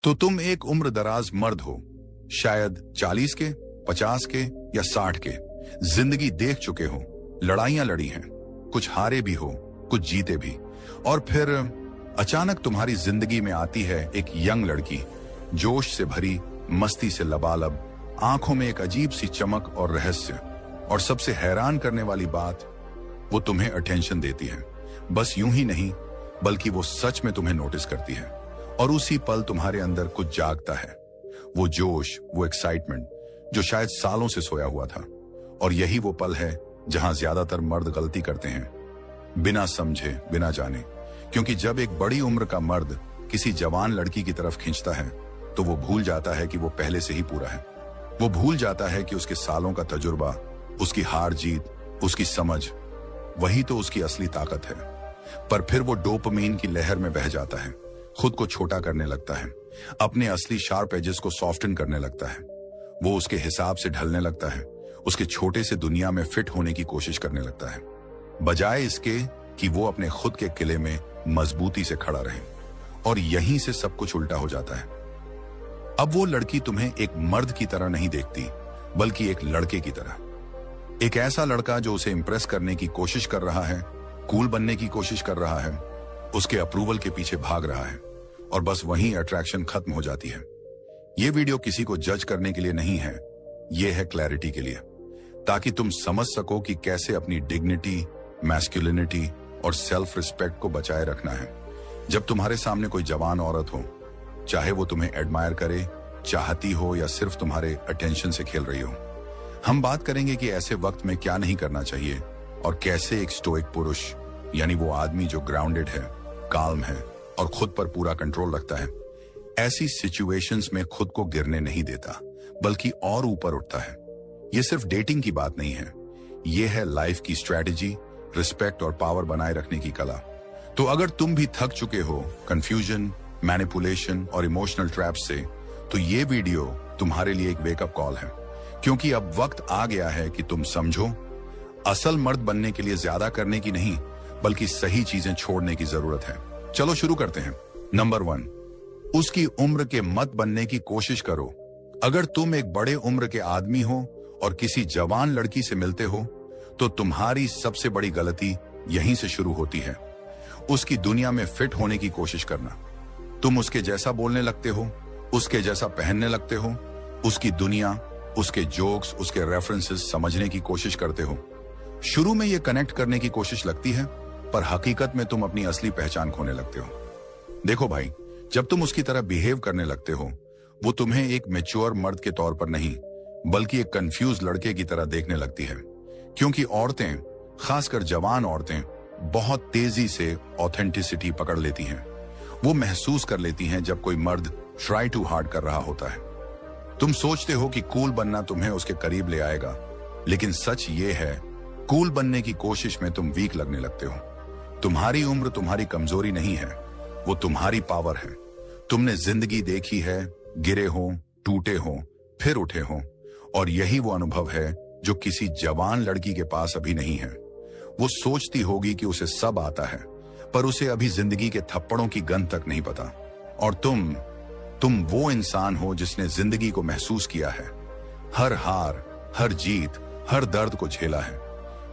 तो तुम एक उम्र दराज मर्द हो, शायद 40 के, 50 के या 60 के। जिंदगी देख चुके हो, लड़ाइयां लड़ी हैं, कुछ हारे भी हो, कुछ जीते भी। और फिर अचानक तुम्हारी जिंदगी में आती है एक यंग लड़की, जोश से भरी, मस्ती से लबालब, आंखों में एक अजीब सी चमक और रहस्य। और सबसे हैरान करने वाली बात, वो तुम्हें अटेंशन देती है। बस यूं ही नहीं, बल्कि वो सच में तुम्हें नोटिस करती है। और उसी पल तुम्हारे अंदर कुछ जागता है, वो जोश, वो एक्साइटमेंट जो शायद सालों से सोया हुआ था। और यही वो पल है जहां ज्यादातर मर्द गलती करते हैं, बिना समझे, बिना जाने। क्योंकि जब एक बड़ी उम्र का मर्द किसी जवान लड़की की तरफ खींचता है, तो वो भूल जाता है कि वो पहले से ही पूरा है। वो भूल जाता है कि उसके सालों का तजुर्बा, उसकी हार जीत, उसकी समझ, वही तो उसकी असली ताकत है। पर फिर वो डोपामाइन की लहर में बह जाता है, खुद को छोटा करने लगता है, अपने असली शार्प एजेस को सॉफ्टन करने लगता है। वो उसके हिसाब से ढलने लगता है, उसके छोटे से दुनिया में फिट होने की कोशिश करने लगता है, बजाय इसके कि वो अपने खुद के किले में मजबूती से खड़ा रहे। और यहीं से सब कुछ उल्टा हो जाता है। अब वो लड़की तुम्हें एक मर्द की तरह नहीं देखती, बल्कि एक लड़के की तरह। एक ऐसा लड़का जो उसे इंप्रेस करने की कोशिश कर रहा है, कूल बनने की कोशिश कर रहा है, उसके अप्रूवल के पीछे भाग रहा है। और बस वहीं अट्रैक्शन खत्म हो जाती है। ये वीडियो किसी को जज करने के लिए नहीं है, ये है क्लैरिटी के लिए, ताकि तुम समझ सको कि कैसे अपनी डिग्निटी, मैस्कुलिनिटी और सेल्फ रिस्पेक्ट को बचाए रखना है। जब तुम्हारे सामने कोई जवान औरत हो, चाहे वो तुम्हें एडमायर करे, चाहती हो या सिर्फ तुम्हारे अटेंशन से खेल रही हो। हम बात करेंगे कि ऐसे वक्त में क्या नहीं करना चाहिए और कैसे एक स्टोइक पुरुष, यानी वो आदमी जो ग्राउंडेड है, काल्म है और खुद पर पूरा कंट्रोल रखता है, ऐसी सिचुएशंस में खुद को गिरने नहीं देता, बल्कि और ऊपर उठता है। ये सिर्फ डेटिंग की बात नहीं है, ये है लाइफ की स्ट्रैटेजी, रिस्पेक्ट और पावर बनाए रखने की कला। तो अगर तुम भी थक चुके हो कंफ्यूजन, मैनिपुलेशन और इमोशनल ट्रैप से, तो ये वीडियो तुम्हारे लिए एक वेकअप कॉल है। क्योंकि अब वक्त आ गया है कि तुम समझो, असल मर्द बनने के लिए ज्यादा करने की नहीं, बल्कि सही चीजें छोड़ने की जरूरत है। चलो शुरू करते हैं। नंबर 1, उसकी उम्र के मत बनने की कोशिश करो। अगर तुम एक बड़े उम्र के आदमी हो और किसी जवान लड़की से मिलते हो, तो तुम्हारी सबसे बड़ी गलती यहीं से शुरू होती है। उसकी दुनिया में फिट होने की कोशिश करना। तुम उसके जैसा बोलने लगते हो, उसके जैसा पहनने लगते हो, उसकी दुनिया, उसके जोक्स, उसके रेफरेंसेस समझने की कोशिश करते हो। शुरू में ये कनेक्ट करने की कोशिश लगती है, पर हकीकत में तुम अपनी असली पहचान खोने लगते हो। देखो भाई, जब तुम उसकी तरह बिहेव करने लगते हो, वो तुम्हें एक मैच्योर मर्द के तौर पर नहीं, बल्कि एक कंफ्यूज लड़के की तरह देखने लगती है। क्योंकि औरतें, खासकर जवान औरतें, बहुत तेजी से ऑथेंटिसिटी पकड़ लेती हैं। वो महसूस कर लेती हैं जब कोई मर्द ट्राई टू हार्ड कर रहा होता है। तुम सोचते हो कि कूल बनना तुम्हें उसके करीब ले आएगा, लेकिन सच ये है, कूल बनने की कोशिश में तुम वीक लगने लगते हो। तुम्हारी उम्र तुम्हारी कमजोरी नहीं है, वो तुम्हारी पावर है। तुमने जिंदगी देखी है, गिरे हो, टूटे हो, फिर उठे हो, और यही वो अनुभव है जो किसी जवान लड़की के पास अभी नहीं है। वो सोचती होगी कि उसे सब आता है, पर उसे अभी जिंदगी के थप्पड़ों की गंध तक नहीं पता। और तुम वो इंसान हो जिसने जिंदगी को महसूस किया है, हर हार, हर जीत, हर दर्द को झेला है।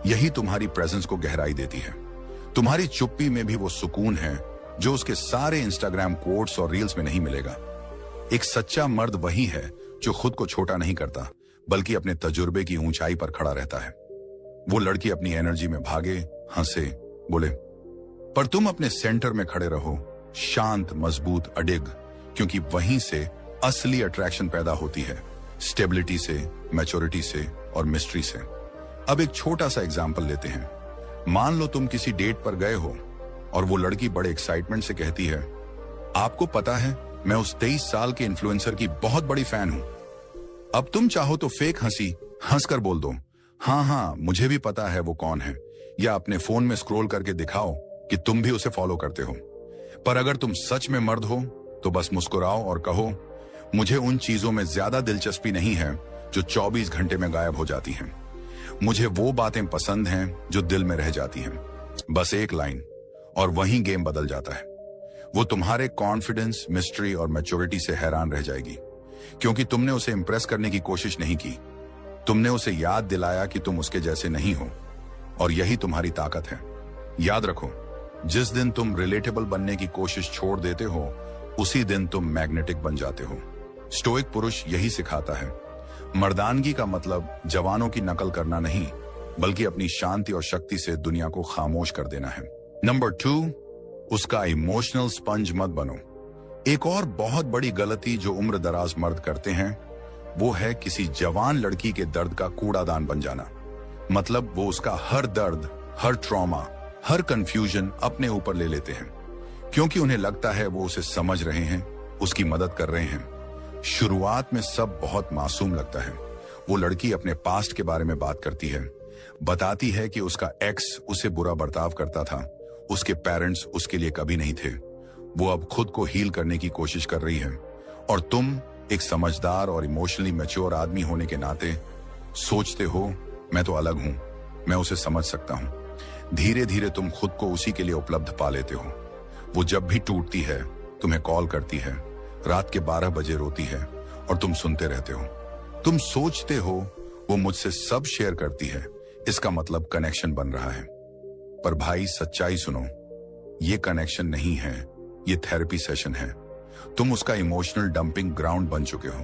यही तुम्हारी प्रेजेंस को गहराई देती है। तुम्हारी चुप्पी में भी वो सुकून है जो उसके सारे इंस्टाग्राम कोट्स और रील्स में नहीं मिलेगा। एक सच्चा मर्द वही है जो खुद को छोटा नहीं करता, बल्कि अपने तजुर्बे की ऊंचाई पर खड़ा रहता है। वो लड़की अपनी एनर्जी में भागे, हंसे, बोले, पर तुम अपने सेंटर में खड़े रहो, शांत, मजबूत, अडिग, क्योंकि वहीं से असली अट्रैक्शन पैदा होती है, स्टेबिलिटी से, मैच्योरिटी से और मिस्ट्री से। अब एक छोटा सा एग्जाम्पल लेते हैं। मान लो तुम किसी डेट पर गए हो और वो लड़की बड़े एक्साइटमेंट से कहती है, आपको पता है, मैं उस 23 साल के इन्फ्लुएंसर की बहुत बड़ी फैन हूं। अब तुम चाहो तो फेक हंसी हंसकर बोल दो, हाँ, मुझे भी पता है वो कौन है, या अपने फोन में स्क्रॉल करके दिखाओ कि तुम भी उसे फॉलो करते हो। पर अगर तुम सच में मर्द हो, तो बस मुस्कुराओ और कहो, मुझे उन चीजों में ज्यादा दिलचस्पी नहीं है जो 24 घंटे में गायब हो जाती हैं। मुझे वो बातें पसंद हैं जो दिल में रह जाती हैं। बस एक लाइन, और वहीं गेम बदल जाता है। वो तुम्हारे कॉन्फिडेंस, मिस्ट्री और मैच्योरिटी से हैरान रह जाएगी, क्योंकि तुमने उसे इंप्रेस करने की कोशिश नहीं की। तुमने उसे याद दिलाया कि तुम उसके जैसे नहीं हो, और यही तुम्हारी ताकत है। याद रखो, जिस दिन तुम रिलेटेबल बनने की कोशिश छोड़ देते हो, उसी दिन तुम मैग्नेटिक बन जाते हो। स्टोइक पुरुष यही सिखाता है। मर्दानगी का मतलब जवानों की नकल करना नहीं, बल्कि अपनी शांति और शक्ति से दुनिया को खामोश कर देना है। नंबर 2, उसका इमोशनल स्पंज मत बनो। एक और बहुत बड़ी गलती जो उम्र दराज मर्द करते हैं, वो है किसी जवान लड़की के दर्द का कूड़ादान बन जाना। मतलब वो उसका हर दर्द, हर ट्रॉमा, हर कंफ्यूजन अपने ऊपर ले लेते हैं, क्योंकि उन्हें लगता है वो उसे समझ रहे हैं, उसकी मदद कर रहे हैं। शुरुआत में सब बहुत मासूम लगता है। वो लड़की अपने पास्ट के बारे में बात करती है, बताती है कि उसका एक्स उसे बुरा बर्ताव करता था, उसके पेरेंट्स उसके लिए कभी नहीं थे, वो अब खुद को हील करने की कोशिश कर रही है, और तुम एक समझदार और इमोशनली मैच्योर आदमी होने के नाते सोचते हो, मैं तो अलग हूं, मैं उसे समझ सकता हूं। धीरे धीरे तुम खुद को उसी के लिए उपलब्ध पा लेते हो। वो जब भी टूटती है, तुम्हें कॉल करती है, रात के 12 बजे रोती है, और तुम सुनते रहते हो। तुम सोचते हो वो मुझसे सब शेयर करती है, इसका मतलब कनेक्शन बन रहा है। पर भाई, सच्चाई सुनो, ये कनेक्शन नहीं है, ये थेरेपी सेशन है। तुम उसका इमोशनल डंपिंग ग्राउंड बन चुके हो।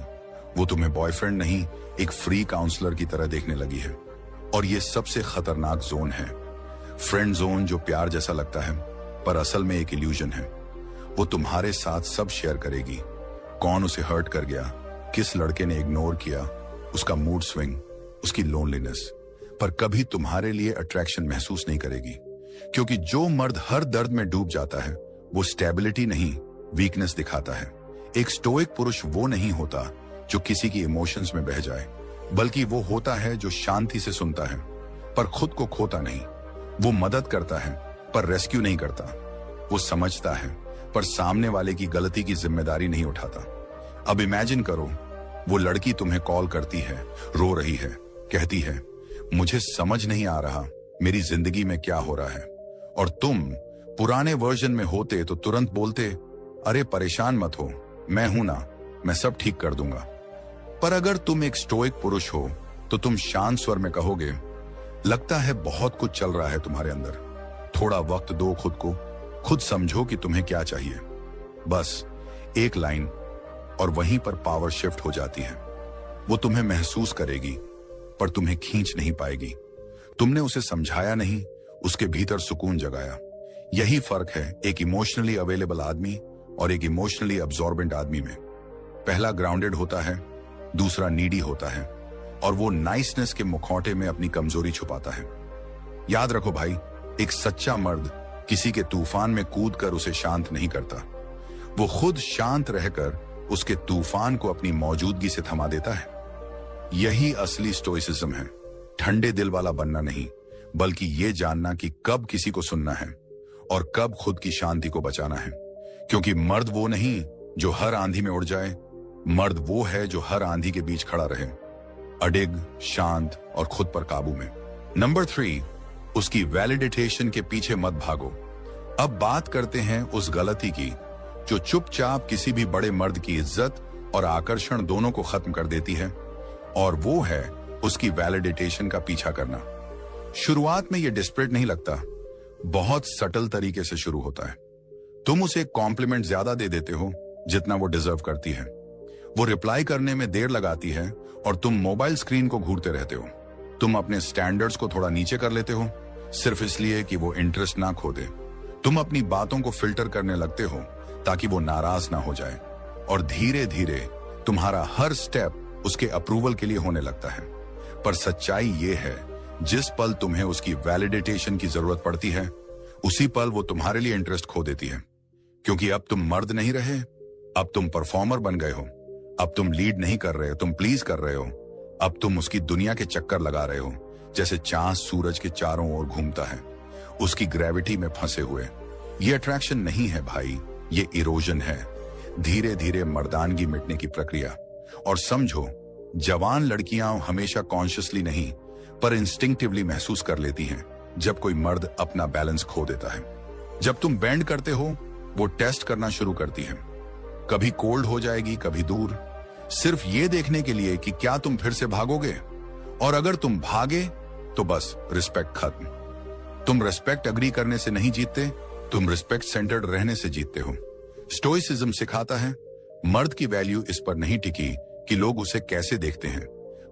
वो तुम्हें बॉयफ्रेंड नहीं, एक फ्री काउंसलर की तरह देखने लगी है। और ये सबसे खतरनाक जोन है, फ्रेंड जोन, जो प्यार जैसा लगता है पर असल में एक इल्यूजन है। वो तुम्हारे साथ सब शेयर करेगी, कौन उसे हर्ट कर गया, किस लड़के ने इग्नोर किया, उसका मूड स्विंग, उसकी लोनलीनेस, पर कभी तुम्हारे लिए अट्रैक्शन महसूस नहीं करेगी। क्योंकि जो मर्द हर दर्द में डूब जाता है, वो स्टेबिलिटी नहीं, वीकनेस दिखाता है। एक स्टोइक पुरुष वो नहीं होता जो किसी की इमोशंस में बह जाए, बल्कि वो होता है जो शांति से सुनता है पर खुद को खोता नहीं। वो मदद करता है पर रेस्क्यू नहीं करता। वो समझता है पर सामने वाले की गलती की जिम्मेदारी नहीं उठाता। अब इमेजिन करो, वो लड़की तुम्हें कॉल करती है, रो रही है, कहती है, मुझे समझ नहीं आ रहा मेरी जिंदगी में क्या हो रहा है। और तुम पुराने वर्जन में होते तो तुरंत बोलते, अरे परेशान मत हो, मैं हूं ना, मैं सब ठीक कर दूंगा। पर अगर तुम एक स्टोइक पुरुष हो तो तुम शांत स्वर में कहोगे, लगता है बहुत कुछ चल रहा है तुम्हारे अंदर, थोड़ा वक्त दो खुद को, खुद समझो कि तुम्हें क्या चाहिए। बस एक लाइन, और वहीं पर पावर शिफ्ट हो जाती है। वो तुम्हें महसूस करेगी पर तुम्हें खींच नहीं पाएगी। तुमने उसे समझाया नहीं, उसके भीतर सुकून जगाया। यही फर्क है एक इमोशनली अवेलेबल आदमी और एक इमोशनली अब्सॉर्बेंट आदमी में। पहला ग्राउंडेड होता है, दूसरा नीडी होता है, और वो नाइसनेस के मुखौटे में अपनी कमजोरी छुपाता है। याद रखो भाई, एक सच्चा मर्द किसी के तूफान में कूदकर उसे शांत नहीं करता, वो खुद शांत रहकर उसके तूफान को अपनी मौजूदगी से थमा देता है। यही असली स्टोइसिज्म है, ठंडे दिल वाला बनना नहीं, बल्कि ये जानना कि कब किसी को सुनना है और कब खुद की शांति को बचाना है। क्योंकि मर्द वो नहीं जो हर आंधी में उड़ जाए, मर्द वो है जो हर आंधी के बीच खड़ा रहे, अडिग, शांत और खुद पर काबू में। नंबर 3, उसकी वैलिडेटेशन के पीछे मत भागो। अब बात करते हैं उस गलती की जो चुपचाप किसी भी बड़े मर्द की इज्जत और आकर्षण दोनों को खत्म कर देती है, और वो है उसकी वैलिडेटेशन का पीछा करना। शुरुआत में ये डिस्परेट नहीं लगता, बहुत सटल तरीके से शुरू होता है। तुम उसे कॉम्प्लीमेंट ज्यादा दे देते हो जितना वो डिजर्व करती है। वो रिप्लाई करने में देर लगाती है और तुम मोबाइल स्क्रीन को घूरते रहते हो। तुम अपने स्टैंडर्ड्स को थोड़ा नीचे कर लेते हो सिर्फ इसलिए कि वो इंटरेस्ट ना खो दे। तुम अपनी बातों को फिल्टर करने लगते हो ताकि वो नाराज ना हो जाए, और धीरे धीरे तुम्हारा हर स्टेप उसके अप्रूवल के लिए होने लगता है। पर सच्चाई ये है, जिस पल तुम्हें उसकी वैलिडेटेशन की जरूरत पड़ती है, उसी पल वो तुम्हारे लिए इंटरेस्ट खो देती है। क्योंकि अब तुम मर्द नहीं रहे, अब तुम परफॉर्मर बन गए हो। अब तुम लीड नहीं कर रहे हो, तुम प्लीज कर रहे हो। अब तुम उसकी दुनिया के चक्कर लगा रहे हो, जैसे चांद सूरज के चारों ओर घूमता है, उसकी ग्रेविटी में फंसे हुए। ये अट्रैक्शन नहीं है भाई, ये इरोजन है, धीरे धीरे मर्दानगी मिटने की प्रक्रिया। और समझो, जवान लड़कियां हमेशा कॉन्शियसली नहीं पर इंस्टिंक्टिवली महसूस कर लेती हैं जब कोई मर्द अपना बैलेंस खो देता है। जब तुम बेंड करते हो वो टेस्ट करना शुरू करती है। कभी कोल्ड हो जाएगी, कभी दूर, सिर्फ ये देखने के लिए कि क्या तुम फिर से भागोगे। और अगर तुम भागे तो बस रिस्पेक्ट खत्म। तुम रिस्पेक्ट अग्री करने से नहीं जीतते, तुम रिस्पेक्ट सेंटर्ड रहने से जीतते हो। स्टोइसिज्म सिखाता है मर्द की वैल्यू इस पर नहीं टिकी कि लोग उसे कैसे देखते हैं,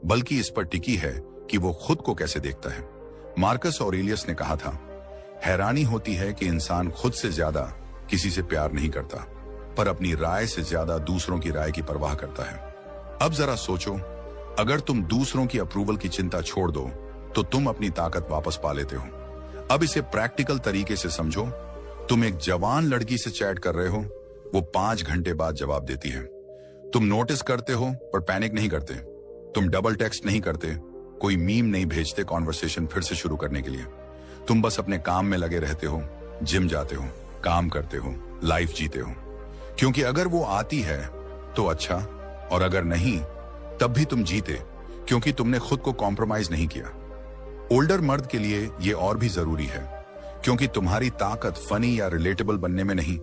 बल्कि इस पर टिकी है कि वो खुद को कैसे देखता है। मार्कस ऑरेलियस ने कहा था, हैरानी होती है कि इंसान खुद से ज्यादा किसी से प्यार नहीं करता, पर अपनी राय से ज्यादा दूसरों की राय की परवाह करता है। अब जरा सोचो, अगर तुम दूसरों की अप्रूवल की चिंता छोड़ दो तो तुम अपनी ताकत वापस पा लेते हो। अब इसे प्रैक्टिकल तरीके से समझो। तुम एक जवान लड़की से चैट कर रहे हो, वो 5 घंटे बाद जवाब देती है। तुम नोटिस करते हो पर पैनिक नहीं करते। तुम डबल टेक्स्ट नहीं करते, कोई मीम नहीं भेजते कॉन्वर्सेशन फिर से शुरू करने के लिए। तुम बस अपने काम में लगे रहते हो, जिम जाते हो, काम करते हो, लाइफ जीते हो। क्योंकि अगर वो आती है तो अच्छा, और अगर नहीं तब भी तुम जीते, क्योंकि तुमने खुद को कॉम्प्रोमाइज नहीं किया। ओल्डर मर्द के लिए ये और भी जरूरी है, क्योंकि तुम्हारी ताकत फनी या रिलेटेबल बनने में नहीं,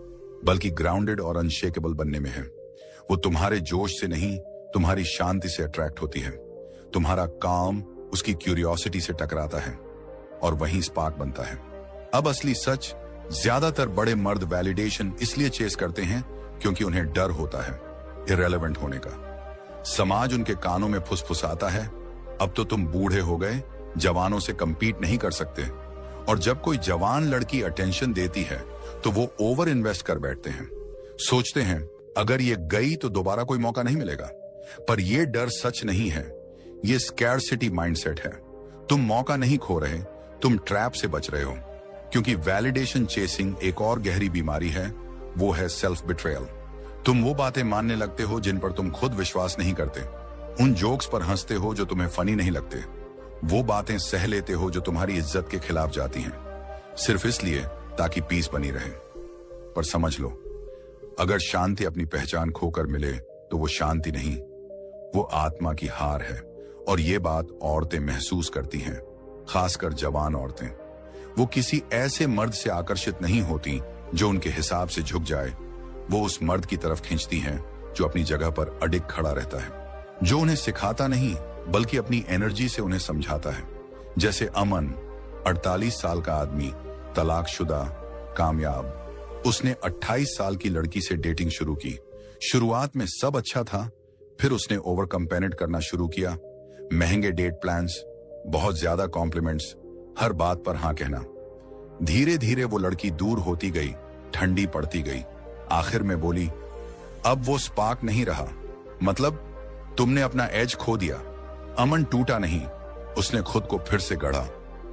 बल्कि ग्राउंडेड और अनशेकेबल बनने में है। वो तुम्हारे जोश से नहीं, तुम्हारी शांति से अट्रैक्ट होती है। तुम्हारा काम उसकी क्यूरियोसिटी से टकराता है और वहीं स्पार्क बनता है। अब असली सच, ज्यादातर बड़े मर्द वैलिडेशन इसलिए चेस करते हैं क्योंकि उन्हें डर होता है इररेलेवेंट होने का। समाज उनके कानों में फुसफुसाता है, अब तो तुम बूढ़े हो गए, जवानों से कंपीट नहीं कर सकते। और जब कोई जवान लड़की अटेंशन देती है तो वो ओवर इन्वेस्ट कर बैठते हैं। सोचते हैं अगर ये गई तो दोबारा कोई मौका नहीं मिलेगा। पर ये डर सच नहीं है, ये स्कैरसिटी माइंडसेट है। तुम मौका नहीं खो रहे, तुम ट्रैप से बच रहे हो। क्योंकि वैलिडेशन चेसिंग एक और गहरी बीमारी है, वो है सेल्फ बिट्रेयल। तुम वो बातें मानने लगते हो जिन पर तुम खुद विश्वास नहीं करते। उन जोक्स पर हंसते हो जो तुम्हें फनी नहीं लगते। वो बातें सह लेते हो जो तुम्हारी इज्जत के खिलाफ जाती हैं, सिर्फ इसलिए ताकि पीस बनी रहे। पर समझ लो, अगर शांति अपनी पहचान खोकर मिले तो वो शांति नहीं, वो आत्मा की हार है। और ये बात औरतें महसूस करती हैं, खासकर जवान औरतें। वो किसी ऐसे मर्द से आकर्षित नहीं होती जो उनके हिसाब से झुक जाए। वो उस मर्द की तरफ खींचती हैं जो अपनी जगह पर अडिग खड़ा रहता है, जो उन्हें सिखाता नहीं बल्कि अपनी एनर्जी से उन्हें समझाता है। जैसे अमन, 48 साल का आदमी, तलाकशुदा, कामयाब। उसने 28 साल की लड़की से डेटिंग शुरू की। शुरुआत में सब अच्छा था, फिर उसने ओवर कंपेनेट करना शुरू किया। महंगे डेट प्लान्स, बहुत ज्यादा कॉम्प्लीमेंट्स, हर बात पर हाँ कहना। धीरे धीरे वो लड़की दूर होती गई, ठंडी पड़ती गई। आखिर में बोली, अब वो स्पार्क नहीं रहा, मतलब तुमने अपना एज खो दिया। अमन टूटा नहीं, उसने खुद को फिर से गढ़ा।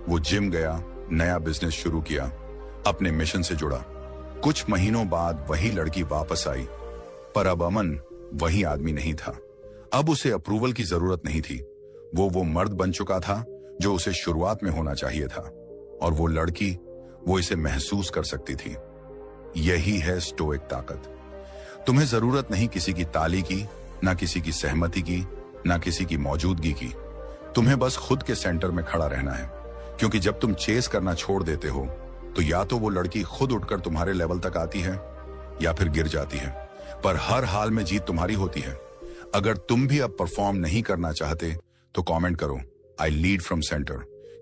वो जिम गया, नया बिजनेस शुरू किया, अपने मिशन से जुड़ा। कुछ महीनों बाद वही लड़की वापस आई, पर अब अमन वही आदमी नहीं था। अब उसे अप्रूवल की जरूरत नहीं थी। वो मर्द बन चुका था जो उसे शुरुआत में होना चाहिए था। और वो लड़की, वो इसे महसूस कर सकती थी। यही है स्टोइक ताकत। तुम्हें जरूरत नहीं किसी की ताली की, ना किसी की सहमति की, ना किसी की मौजूदगी की। तुम्हें बस खुद के सेंटर में खड़ा रहना है। क्योंकि जब तुम चेस करना छोड़ देते हो तो या तो वो लड़की खुद उठकर तुम्हारे लेवल तक आती है या फिर गिर जाती है, पर हर हाल में जीत तुम्हारी होती है। अगर तुम भी अब परफॉर्म नहीं करना चाहते तो कमेंट करो, आई लीड फ्रॉम सेंटर।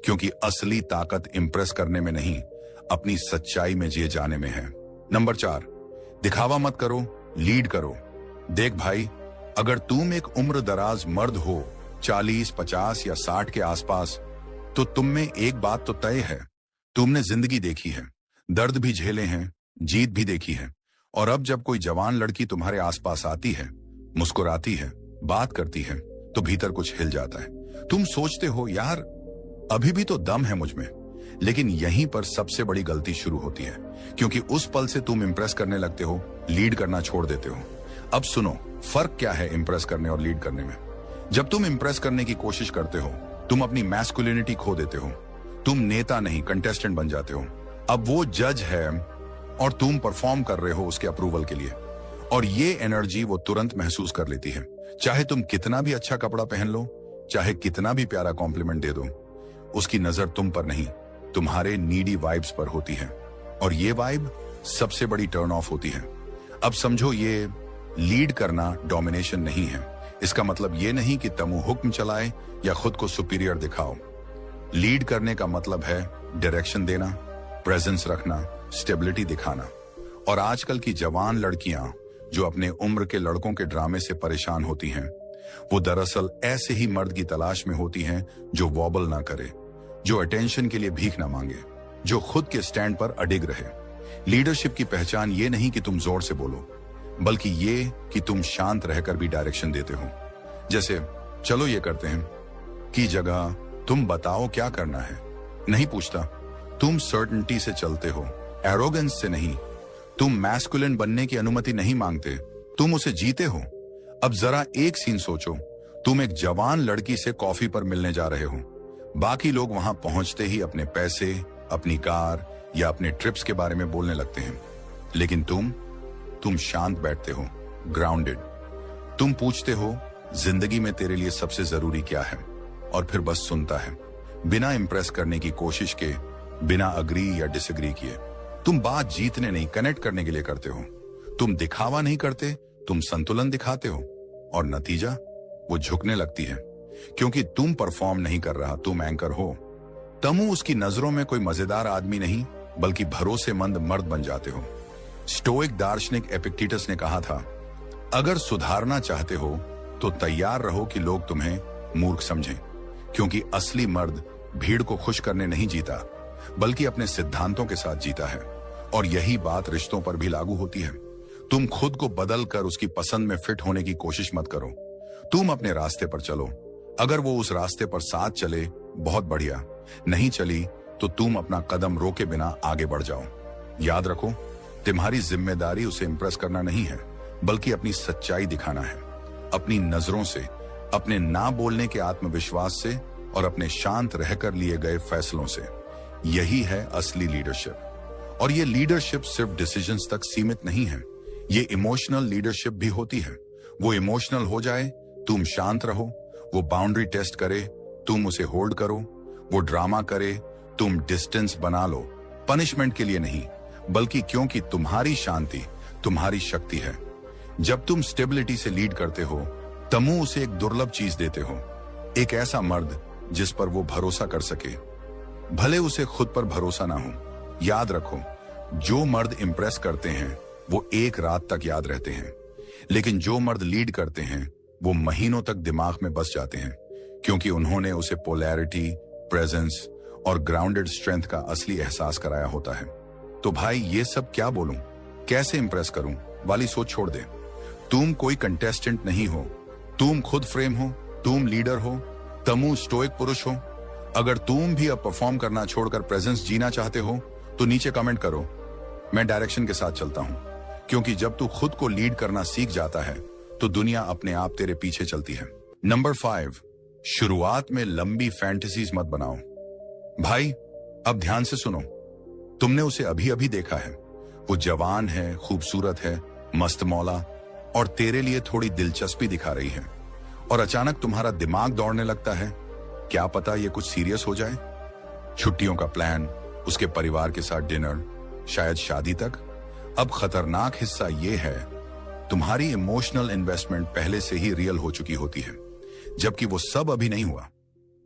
क्योंकि असली ताकत इंप्रेस करने में नहीं, अपनी सच्चाई में जिए जाने में है। नंबर 4, दिखावा मत करो, लीड करो। देख भाई, अगर तुम एक उम्र दराज मर्द हो, 40, 50 या 60 के आसपास, तो तुम में एक बात तो तय है, तुमने जिंदगी देखी है, दर्द भी झेले हैं, जीत भी देखी है। और अब जब कोई जवान लड़की तुम्हारे आसपास आती है, मुस्कुराती है, बात करती है, तो भीतर कुछ हिल जाता है। तुम सोचते हो, यार अभी भी तो दम है मुझ में। लेकिन यहीं पर सबसे बड़ी गलती शुरू होती है, क्योंकि उस पल से तुम इंप्रेस करने लगते हो, लीड करना छोड़ देते हो। अब सुनो, फर्क क्या है इंप्रेस करने और लीड करने में। जब तुम इंप्रेस करने की कोशिश करते हो, तुम अपनी मैस्कुलिनिटी खो देते हो। तुम नेता नहीं, कंटेस्टेंट बन जाते हो। अब वो जज है और तुम परफॉर्म कर रहे हो उसके अप्रूवल के लिए। और ये एनर्जी वो तुरंत महसूस कर लेती है। चाहे तुम कितना भी अच्छा कपड़ा पहन लो, चाहे कितना भी प्यारा कॉम्प्लीमेंट दे दो, उसकी नजर तुम पर नहीं, तुम्हारे नीडी वाइब्स पर होती है। और ये वाइब सबसे बड़ी टर्न ऑफ होती है। अब समझो, ये लीड करना डोमिनेशन नहीं है। इसका मतलब ये नहीं कि तमु हुक्म चलाए या खुद को सुपीरियर दिखाओ। लीड करने का मतलब है डायरेक्शन देना, प्रेजेंस रखना, स्टेबिलिटी दिखाना। और आजकल की जवान लड़कियां जो अपने उम्र के लड़कों के ड्रामे से परेशान होती हैं, वो दरअसल ऐसे ही मर्द की तलाश में होती हैं जो वॉबल ना करे, जो अटेंशन के लिए भीख ना मांगे, जो खुद के स्टैंड पर अडिग रहे। लीडरशिप की पहचान ये नहीं कि तुम जोर से बोलो, बल्कि ये कि तुम शांत रहकर भी डायरेक्शन देते हो। जैसे चलो ये करते हैं की जगह तुम बताओ क्या करना है नहीं पूछता। तुम सर्टेनिटी से चलते हो, एरोगेंस से नहीं। तुम मैस्कुलिन बनने की अनुमति नहीं मांगते, तुम उसे जीते हो। अब जरा एक सीन सोचो, तुम एक जवान लड़की से कॉफी पर मिलने जा रहे हो। बाकी लोग वहां पहुंचते ही अपने पैसे, अपनी कार या अपने ट्रिप्स के बारे में बोलने लगते हैं, लेकिन तुम शांत बैठते हो, ग्राउंडेड। तुम पूछते हो जिंदगी में तेरे लिए सबसे जरूरी क्या है, और फिर बस सुनता है, बिना इंप्रेस करने की कोशिश के, बिना अग्री या डिसएग्री किए। तुम बात जीतने नहीं, कनेक्ट करने के लिए करते हो। तुम दिखावा नहीं करते, तुम संतुलन दिखाते हो। और नतीजा, वो झुकने लगती है, क्योंकि तुम परफॉर्म नहीं कर रहा, तुम एंकर हो। तमु उसकी नजरों में कोई मजेदार आदमी नहीं, बल्कि भरोसेमंद मर्द बन जाते हो। स्टोइक दार्शनिक एपिक्टेटस ने कहा था, अगर सुधारना चाहते हो तो तैयार रहो कि लोग तुम्हें मूर्ख समझें, क्योंकि असली मर्द भीड़ को खुश करने नहीं जीता, बल्कि अपने सिद्धांतों के साथ जीता है। और यही बात रिश्तों पर भी लागू होती है। तुम खुद को बदल कर उसकी पसंद में फिट होने की कोशिश मत करो। तुम अपने रास्ते पर चलो। अगर वो उस रास्ते पर साथ चले, बहुत बढ़िया। नहीं चली तो तुम अपना कदम रोके बिना आगे बढ़ जाओ। याद रखो, तुम्हारी जिम्मेदारी उसे इंप्रेस करना नहीं है, बल्कि अपनी सच्चाई दिखाना है। अपनी नजरों से, अपने ना बोलने के आत्मविश्वास से और अपने शांत रहकर लिए गए फैसलों से। यही है असली लीडरशिप। और ये लीडरशिप सिर्फ डिसीजंस तक सीमित नहीं है, ये इमोशनल लीडरशिप भी होती है। वो इमोशनल हो जाए, तुम शांत रहो। वो बाउंड्री टेस्ट करे, तुम उसे होल्ड करो। वो ड्रामा करे, तुम डिस्टेंस बना लो। पनिशमेंट के लिए नहीं, बल्कि क्योंकि तुम्हारी शांति तुम्हारी शक्ति है। जब तुम स्टेबिलिटी से लीड करते हो, तमु उसे एक दुर्लभ चीज देते हो, एक ऐसा मर्द जिस पर वो भरोसा कर सके, भले उसे खुद पर भरोसा ना हो। याद रखो, जो मर्द इंप्रेस करते हैं वो एक रात तक याद रहते हैं, लेकिन जो मर्द लीड करते हैं वो महीनों तक दिमाग में बस जाते हैं, क्योंकि उन्होंने उसे पोलैरिटी, प्रेजेंस और ग्राउंडेड स्ट्रेंथ का असली एहसास कराया होता है। तो भाई, ये सब क्या बोलूं, कैसे इंप्रेस करूं वाली सोच छोड़ दे। तुम कोई कंटेस्टेंट नहीं हो, तुम खुद फ्रेम हो, तुम लीडर हो। तमु स्टोइक पुरुष हो। अगर तुम भी अब परफॉर्म करना छोड़कर प्रेजेंस जीना चाहते हो तो नीचे कमेंट करो, मैं डायरेक्शन के साथ चलता हूं। क्योंकि जब तू खुद को लीड करना सीख जाता है तो दुनिया अपने आप तेरे पीछे चलती है। नंबर 5, शुरुआत में लंबी फैंटेसीज मत बनाओ। भाई, अब ध्यान से सुनो। तुमने उसे अभी अभी देखा है, वो जवान है, खूबसूरत है, मस्त मौला और तेरे लिए थोड़ी दिलचस्पी दिखा रही है। और अचानक तुम्हारा दिमाग दौड़ने लगता है, क्या पता ये कुछ सीरियस हो जाए। छुट्टियों का प्लान, उसके परिवार के साथ डिनर, शायद शादी तक। अब खतरनाक हिस्सा ये है, तुम्हारी इमोशनल इन्वेस्टमेंट पहले से ही रियल हो चुकी होती है, जबकि वो सब अभी नहीं हुआ।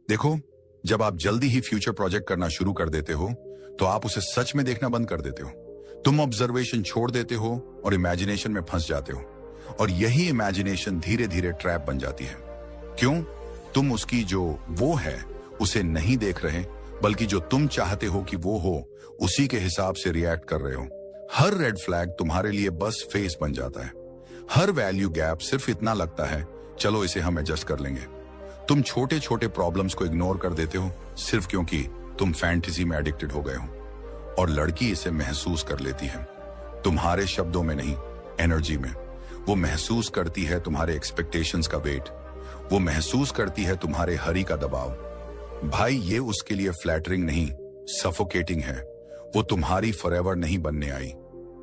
देखो, जब आप जल्दी ही फ्यूचर प्रोजेक्ट करना शुरू कर देते हो तो आप उसे सच में देखना बंद कर देते हो। तुम ऑब्जर्वेशन छोड़ देते हो और इमेजिनेशन में फंस जाते हो। और यही इमेजिनेशन धीरे धीरे ट्रैप बन जाती है। क्यों? तुम उसकी जो वो है उसे नहीं देख रहे, बल्कि जो तुम चाहते हो कि वो हो उसी के हिसाब से रिएक्ट कर रहे हो। हर रेड फ्लैग तुम्हारे लिए बस फेस बन जाता है। हर वैल्यू गैप सिर्फ इतना लगता है, चलो इसे हम एडजस्ट कर लेंगे। तुम छोटे छोटे प्रॉब्लम्स को इग्नोर कर देते हो सिर्फ क्योंकि तुम फैंटेसी में एडिक्टेड हो गए हो। और लड़की इसे महसूस कर लेती है, तुम्हारे शब्दों में नहीं, एनर्जी में। वो महसूस करती है तुम्हारे एक्सपेक्टेशंस का वेट, वो महसूस करती है तुम्हारे हरी का दबाव। भाई, ये उसके लिए फ्लैटरिंग नहीं, सफोकेटिंग है। वो तुम्हारी फॉरएवर नहीं बनने आई,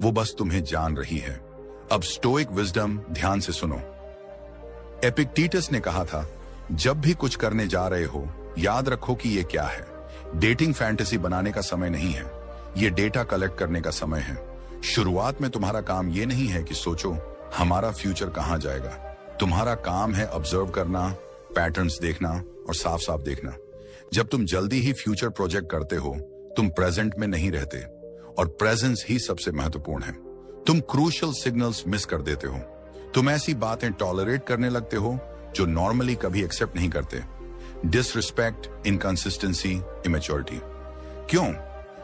वो बस तुम्हें जान रही है। अब स्टोइक विजडम ध्यान से सुनो। एपिक्टेटस ने कहा था, जब भी कुछ करने जा रहे हो याद रखो कि ये क्या है। डेटिंग फैंटेसी बनाने का समय नहीं है, ये डेटा कलेक्ट करने का समय है। शुरुआत में तुम्हारा काम ये नहीं है कि सोचो हमारा फ्यूचर कहां जाएगा। तुम्हारा काम है ऑब्जर्व करना, पैटर्न्स देखना और साफ साफ देखना। जब तुम जल्दी ही फ्यूचर प्रोजेक्ट करते हो, तुम प्रेजेंट में नहीं रहते, और प्रेजेंस ही सबसे महत्वपूर्ण है। तुम क्रूशियल सिग्नल्स मिस कर देते हो। तुम ऐसी बातें टॉलरेट करने लगते हो जो नॉर्मली कभी एक्सेप्ट नहीं करते। Disrespect, inconsistency, immaturity. क्यों?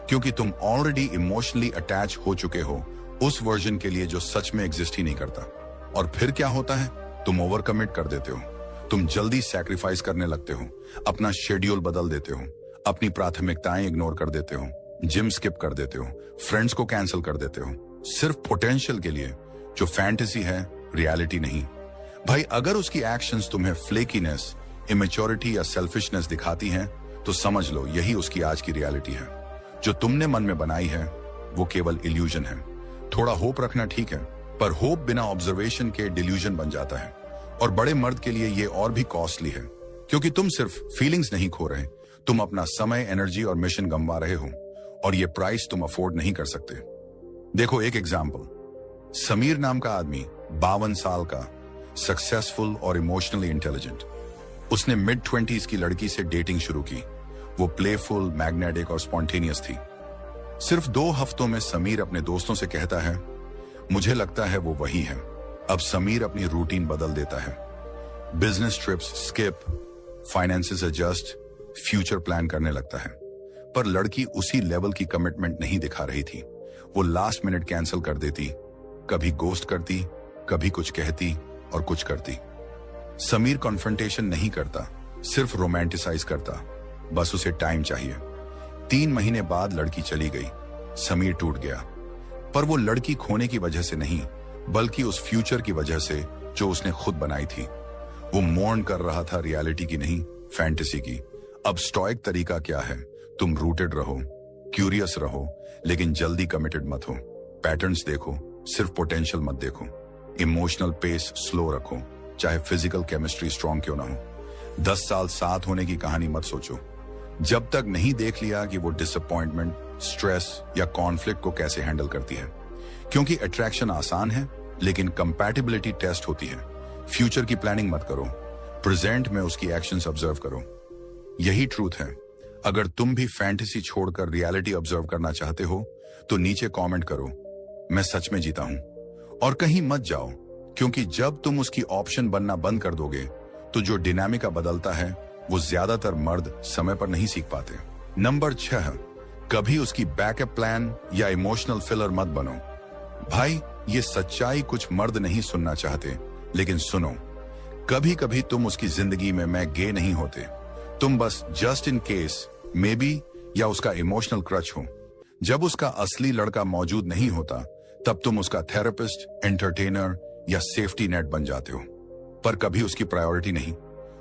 क्योंकि तुम ऑलरेडी इमोशनली अटैच हो चुके हो उस वर्जन के लिए जो सच में एग्जिस्ट ही नहीं करता। और फिर क्या होता है? तुम ओवर कमिट कर देते हो। तुम जल्दी सैक्रिफाइस करने लगते हो, अपना शेड्यूल बदल देते हो, अपनी प्राथमिकताएं इग्नोर कर देते हो, जिम स्किप कर देते हो, फ्रेंड्स को कैंसिल कर देते हो, सिर्फ पोटेंशियल के लिए जो फैंटेसी है, रियलिटी नहीं। भाई, अगर उसकी एक्शंस तुम्हें फ्लेकीनेस, इमेच्योरिटी या सेल्फिशनेस दिखाती हैं, तो समझ लो यही उसकी आज की रियलिटी है। जो तुमने मन में बनाई है वो केवल इल्यूजन है। थोड़ा होप रखना ठीक है, पर होप बिना ऑब्जर्वेशन के डिल्यूजन बन जाता है। और बड़े मर्द के लिए ये और भी कॉस्टली है, क्योंकि तुम सिर्फ फीलिंग्स नहीं खो रहे, तुम अपना समय, एनर्जी और मिशन गंवा रहे हो, और ये प्राइस तुम अफोर्ड नहीं कर सकते। देखो एक एग्जाम्पल। समीर नाम का आदमी 52 साल का, सक्सेसफुल और इमोशनली इंटेलिजेंट। उसने मिड 20s की लड़की से डेटिंग शुरू की। वो प्लेफुल, मैग्नेटिक और स्पॉन्टेनियस थी। सिर्फ 2 हफ्तों में समीर अपने दोस्तों से कहता है, मुझे लगता है वो वही है। अब समीर अपनी रूटीन बदल देता है। Business trips skip, finances adjust, future plan करने लगता है। पर लड़की उसी लेवल की कमिटमेंट नहीं दिखा रही थी। वो लास्ट मिनट कैंसिल कर देती, कभी गोस्ट करती, कभी कुछ कहती और कुछ करती। समीर कॉन्फ्रंटेशन नहीं करता, सिर्फ रोमांटिसाइज करता। बस उसे टाइम चाहिए। 3 महीने बाद लड़की चली गई। समीर टूट गया, पर वो लड़की खोने की वजह से नहीं, बल्कि उस फ्यूचर की वजह से जो उसने खुद बनाई थी। वो मोर्न कर रहा था रियलिटी की नहीं, फैंटेसी की। अब स्टॉइक तरीका क्या है? तुम रूटेड रहो, क्यूरियस रहो, लेकिन जल्दी कमिटेड मत हो। पैटर्न्स देखो, सिर्फ पोटेंशियल मत देखो। इमोशनल पेस स्लो रखो, चाहे फिजिकल केमिस्ट्री स्ट्रॉन्ग क्यों ना हो। 10 साल साथ होने की कहानी मत सोचो, जब तक नहीं देख लिया कि वो डिसअपॉइंटमेंट, स्ट्रेस या कॉन्फ्लिक्ट को कैसे हैंडल करती है। क्योंकि अट्रैक्शन आसान है, लेकिन कंपैटिबिलिटी टेस्ट होती है। फ्यूचर की प्लानिंग मत करो, प्रेजेंट में उसकी एक्शंस ऑब्जर्व करो। यही ट्रूथ है। अगर तुम भी फैंटेसी छोड़कर रियलिटी ऑब्जर्व करना चाहते हो, तो नीचे कमेंट करो, मैं सच में जीता हूं। और कहीं मत जाओ, क्योंकि जब तुम उसकी ऑप्शन बनना बंद कर दोगे, तो जो डिनामिका बदलता है वो ज्यादातर मर्द समय पर नहीं सीख पाते। नंबर 6, कभी उसकी बैकअप प्लान या इमोशनल फिलर मत बनो। भाई, ये सच्चाई कुछ मर्द नहीं सुनना चाहते, लेकिन सुनो, कभी कभी तुम उसकी जिंदगी में मैं गे नहीं होते। तुम बस just in case, may be, या उसका इमोशनल क्रच हो। जब उसका असली लड़का मौजूद नहीं होता, तब तुम उसका थेरेपिस्ट, एंटरटेनर या सेफ्टी नेट बन जाते हो, पर कभी उसकी प्रायोरिटी नहीं।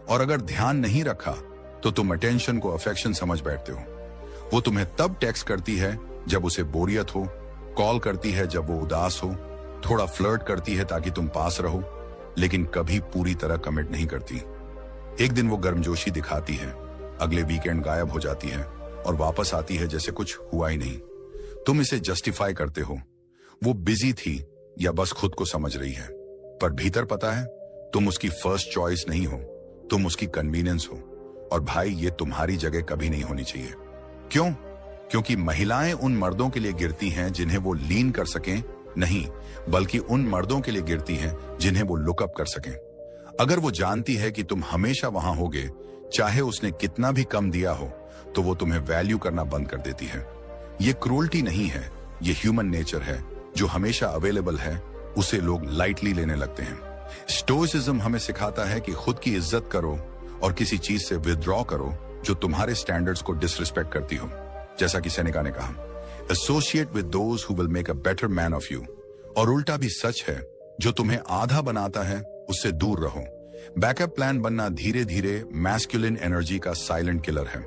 और अगर ध्यान नहीं रखा, तो तुम अटेंशन को अफेक्शन समझ बैठते हो। वो तुम्हें तब टेक्स्ट करती है जब उसे बोरियत हो, कॉल करती है जब वो उदास हो, थोड़ा फ्लर्ट करती है ताकि तुम पास रहो, लेकिन कभी पूरी तरह कमिट नहीं करती। एक दिन वो गर्मजोशी दिखाती है, अगले वीकेंड गायब हो जाती है और वापस आती है जैसे कुछ हुआ ही नहीं। तुम इसे जस्टिफाई करते हो, वो बिजी थी या बस खुद को समझ रही है, पर भीतर पता है तुम उसकी फर्स्ट चॉइस नहीं हो, तुम उसकी कन्वीनियंस हो। और भाई, ये तुम्हारी जगह कभी नहीं होनी चाहिए। क्यों? क्योंकि महिलाएं उन मर्दों के लिए गिरती हैं जिन्हें वो लीन कर सकें, नहीं, बल्कि उन मर्दों के लिए गिरती हैं जिन्हें वो लुकअप कर सकें। अगर वो जानती है कि तुम हमेशा वहां होगे, चाहे उसने कितना भी कम दिया हो, तो वो तुम्हें वैल्यू करना बंद कर देती है। ये क्रूरल्टी नहीं है, ये ह्यूमन नेचर है। जो हमेशा अवेलेबल है, उसे लोग लाइटली लेने लगते हैं। स्टोइसिज्म हमें सिखाता है कि खुद की इज्जत करो और किसी चीज से विथड्रॉ करो जो तुम्हारे स्टैंडर्ड्स को डिसरिस्पेक्ट करती हो। जैसा कि सेनेका ने कहा, associate with those who will make a better man of you. और उल्टा भी सच है, जो तुम्हें आधा बनाता है उससे दूर रहो। बैकअप प्लान बनना धीरे धीरे मैस्कुलिन एनर्जी का साइलेंट किलर है।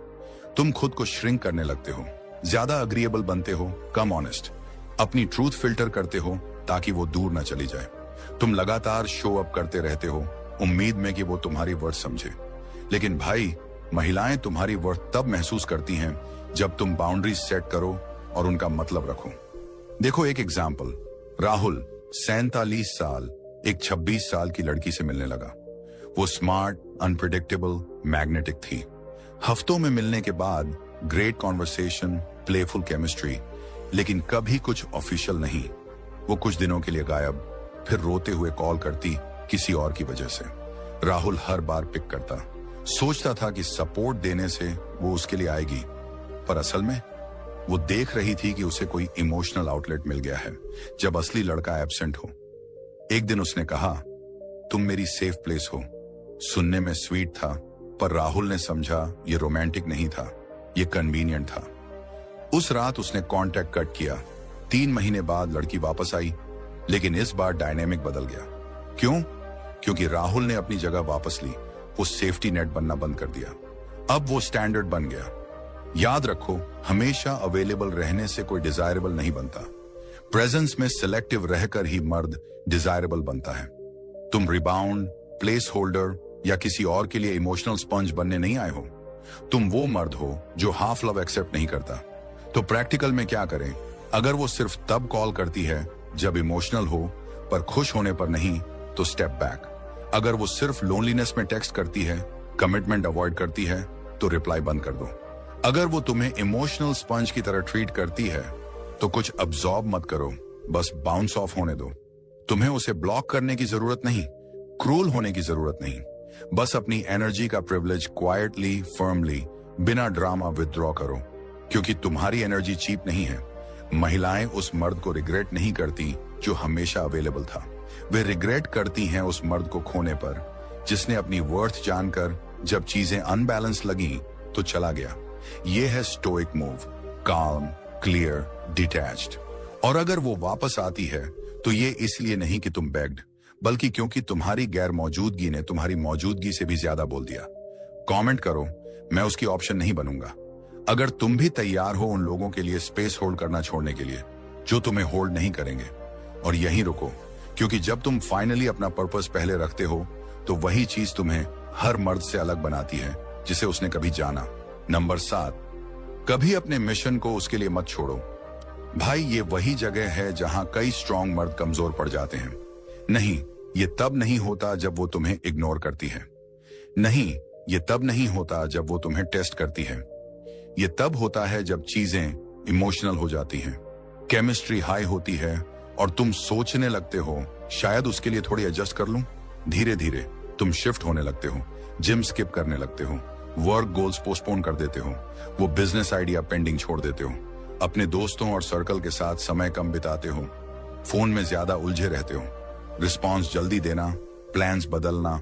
तुम खुद को श्रिंक करने लगते हो, ज्यादा अग्रीएबल बनते हो, कम ऑनेस्ट, अपनी ट्रूथ फिल्टर करते हो ताकि वो दूर न चली जाए। तुम लगातार शो अप करते रहते हो, उम्मीद में कि वो तुम्हारी वर्थ समझे। लेकिन भाई, महिलाएं तुम्हारी वर्थ तब महसूस करती हैं जब तुम बाउंड्रीज सेट करो और उनका मतलब रखो। देखो एक एग्जाम्पल। राहुल 47 साल एक 26 साल की लड़की से मिलने लगा। वो स्मार्ट, अनप्रिडिक्टेबल, मैग्नेटिक थी। हफ्तों में मिलने के बाद ग्रेट कॉन्वर्सेशन, प्लेफुल केमिस्ट्री, लेकिन कभी कुछ ऑफिशियल नहीं। वो कुछ दिनों के लिए गायब, फिर रोते हुए कॉल करती किसी और की वजह से। राहुल हर बार पिक करता, सोचता था कि सपोर्ट देने से वो उसके लिए आएगी, पर असल में वो देख रही थी कि उसे कोई इमोशनल आउटलेट मिल गया है जब असली लड़का एब्सेंट हो। एक दिन उसने कहा, तुम मेरी सेफ प्लेस हो। सुनने में स्वीट था, पर राहुल ने समझा ये रोमांटिक नहीं था, ये कन्वीनियंट था। उस रात उसने कांटेक्ट कट किया। 3 महीने बाद लड़की वापस आई, लेकिन इस बार डायनेमिक बदल गया। क्यों? क्योंकि राहुल ने अपनी जगह वापस ली। वो सेफ्टी नेट बनना बंद कर दिया। अब वो स्टैंडर्ड बन गया। याद रखो, हमेशा अवेलेबल रहने से कोई डिजायरेबल नहीं बनता। प्रेजेंस में सिलेक्टिव रहकर ही मर्द डिजायरेबल बनता है। तुम रिबाउंड, प्लेस होल्डर या किसी और के लिए इमोशनल स्पंज बनने नहीं आए हो। तुम वो मर्द हो जो हाफ लव एक्सेप्ट नहीं करता। तो प्रैक्टिकल में क्या करें? अगर वो सिर्फ तब कॉल करती है जब इमोशनल हो, पर खुश होने पर नहीं, तो स्टेप बैक। अगर वो सिर्फ लोनलीनेस में टेक्स्ट करती है, कमिटमेंट अवॉइड करती है, तो रिप्लाई बंद कर दो। अगर वो तुम्हें इमोशनल स्पंज की तरह ट्रीट करती है, तो कुछ अब्सॉर्ब मत करो, बस बाउंस ऑफ होने दो। तुम्हें उसे ब्लॉक करने की जरूरत नहीं, क्रूल होने की जरूरत नहीं। बस अपनी एनर्जी का प्रिविलेज क्वाइटली, फर्मली, बिना ड्रामा विथड्रॉ करो, क्योंकि तुम्हारी एनर्जी चीप नहीं है। महिलाएं उस मर्द को रिग्रेट नहीं करती जो हमेशा अवेलेबल था। वे रिग्रेट करती हैं उस मर्द को खोने पर जिसने अपनी वर्थ जानकर जब चीजें अनबैलेंस लगी तो चला गया। ये है स्टोइक मूव, काम, क्लियर, डिटैच्ड। और अगर वो वापस आती है तो ये इसलिए नहीं कि तुम बेग्ड, बल्कि क्योंकि तुम्हारी गैर मौजूदगी ने तुम्हारी मौजूदगी से भी ज्यादा बोल दिया। कमेंट करो, मैं उसकी ऑप्शन नहीं बनूंगा। अगर तुम भी तैयार हो उन लोगों के लिए स्पेस होल्ड करना छोड़ने के लिए जो तुम्हें होल्ड नहीं करेंगे, और यहीं रुको, क्योंकि जब तुम फाइनली अपना पर्पस पहले रखते हो तो वही चीज तुम्हें हर मर्द से अलग बनाती है जिसे उसने कभी जाना। नंबर 7, कभी अपने मिशन को उसके लिए मत छोड़ो। भाई, ये वही जगह है जहां कई स्ट्रॉन्ग मर्द कमजोर पड़ जाते हैं। नहीं, ये तब नहीं होता जब वो तुम्हें इग्नोर करती है। नहीं, ये तब नहीं होता जब वो तुम्हें टेस्ट करती है। ये तब होता है जब चीजें इमोशनल हो जाती हैं, केमिस्ट्री हाई होती है और तुम सोचने लगते हो शायद उसके लिए थोड़ी एडजस्ट कर लूं। धीरे धीरे तुम शिफ्ट होने लगते हो, जिम स्किप करने लगते हो, वर्क गोल्स पोस्टपोन कर देते हो, वो बिजनेस आइडिया पेंडिंग छोड़ देते हो, अपने दोस्तों और सर्कल के साथ समय कम बिताते हो, फोन में ज्यादा उलझे रहते हो। रिस्पॉन्स जल्दी देना, प्लान्स बदलना,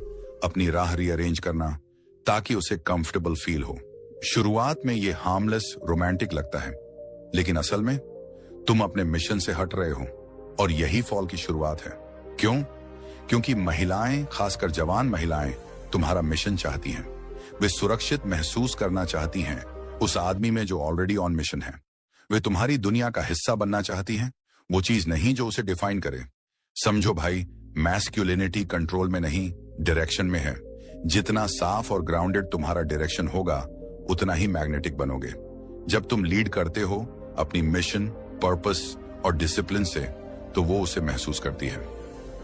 अपनी राह रीअरेंज करना ताकि उसे कंफर्टेबल फील हो। शुरुआत में ये हार्मलेस, रोमांटिक लगता है, लेकिन असल में तुम अपने मिशन से हट रहे हो और यही फॉल की शुरुआत है। क्यों? क्योंकि महिलाएं, खासकर जवान महिलाएं, तुम्हारा मिशन चाहती हैं। वे सुरक्षित महसूस करना चाहती हैं उस आदमी में जो ऑलरेडी ऑन मिशन है। वे तुम्हारी दुनिया का हिस्सा बनना चाहती हैं, वो चीज नहीं जो उसे डिफाइन करे। समझो भाई, मैस्कुलिनिटी कंट्रोल में नहीं, डायरेक्शन में है। जितना साफ और ग्राउंडेड तुम्हारा डायरेक्शन होगा, उतना ही मैग्नेटिक बनोगे। जब तुम लीड करते हो अपनी मिशन, पर्पस और डिसिप्लिन से, तो वो उसे महसूस करती है।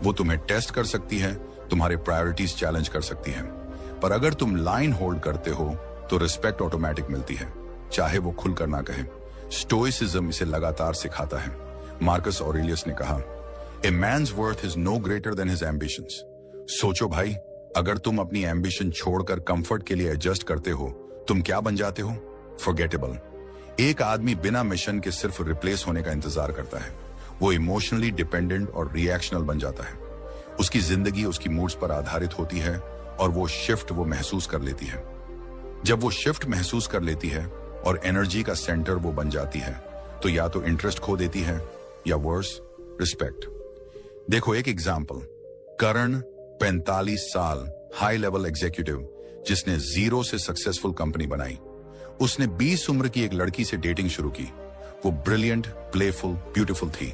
वो तुम्हें टेस्ट कर सकती है, तुम्हारे प्रायोरिटीज चैलेंज कर सकती है, पर अगर तुम लाइन होल्ड करते हो तो रिस्पेक्ट ऑटोमेटिक मिलती है, चाहे वो खुलकर ना कहे। स्टोइसिज्म इसे लगातार सिखाता है। मार्कस ऑरेलियस ने कहा, a man's worth is no greater than his ambitions. सोचो भाई, अगर तुम अपनी एम्बिशन छोड़कर कंफर्ट के लिए एडजस्ट करते हो, तुम क्या बन जाते हो? फॉरगेटेबल। एक आदमी बिना मिशन के सिर्फ रिप्लेस होने का इंतजार करता है। वो इमोशनली डिपेंडेंट और रिएक्शनल बन जाता है। उसकी जिंदगी उसकी मूड्स पर आधारित होती है और वो शिफ्ट वो महसूस कर लेती है। जब वो शिफ्ट महसूस कर लेती है और एनर्जी का सेंटर वो बन जाती है, तो या तो इंटरेस्ट खो देती है या वर्स, रिस्पेक्ट। देखो एक एग्जाम्पल। करण 45 साल, हाई लेवल एग्जीक्यूटिव, जिसने 0 से सक्सेसफुल कंपनी बनाई। उसने 20 उम्र की एक लड़की से डेटिंग शुरू की। वो ब्रिलियंट, प्लेफुल, ब्यूटीफुल थी।